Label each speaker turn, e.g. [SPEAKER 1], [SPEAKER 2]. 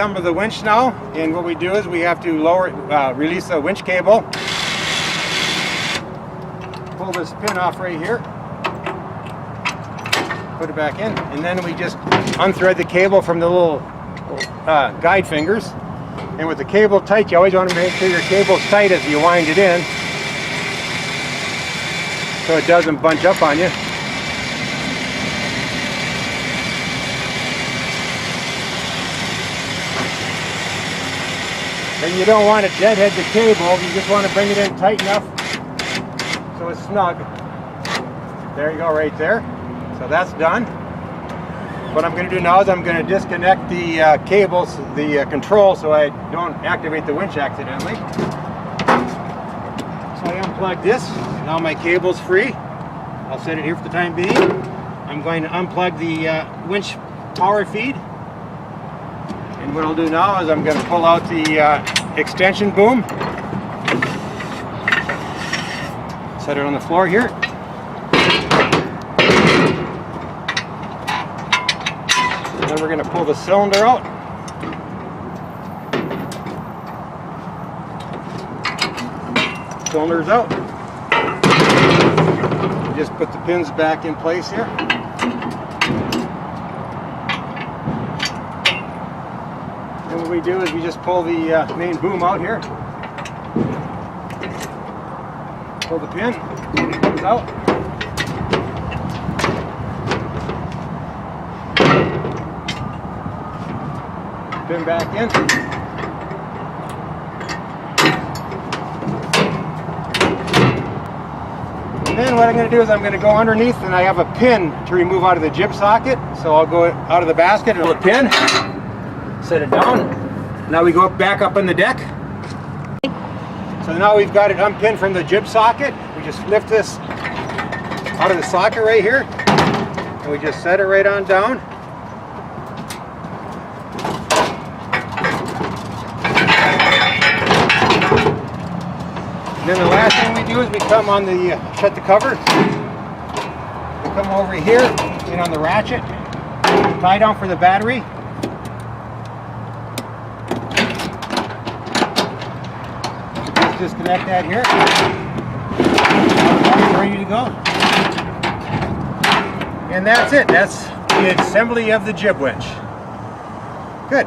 [SPEAKER 1] Some of the winch now, and what we do is we have to release the winch cable. Pull this pin off right here. Put it back in, and then we just unthread the cable from the little guide fingers. And with the cable tight, you always want to make sure your cable's tight as you wind it in, so it doesn't bunch up on you. And you don't want to deadhead the cable, you just want to bring it in tight enough so it's snug. There you go, right there. So that's done. What I'm going to do now is I'm going to disconnect the cables, the control, so I don't activate the winch accidentally. So I unplug this. Now my cable's free. I'll set it here for the time being. I'm going to unplug the winch power feed. And what I'll do now is I'm going to pull out the extension boom. Set it on the floor here. And then we're going to pull the cylinder out. Cylinder's out. Just put the pins back in place here. And what we do is we just pull the main boom out here. Pull the pin, and it comes out. Pin back in. And then what I'm going to do is I'm going to go underneath, and I have a pin to remove out of the jib socket. So I'll go out of the basket and pull the pin. Set it down. Now we go back up on the deck. So now we've got it unpinned from the jib socket. We just lift this out of the socket right here, and we just set it right on down. And then the last thing we do is we come on the shut the cover. We come over here and on the ratchet, tie down for the battery. Disconnect that here. Ready to go. And that's it. That's the assembly of the jib winch. Good.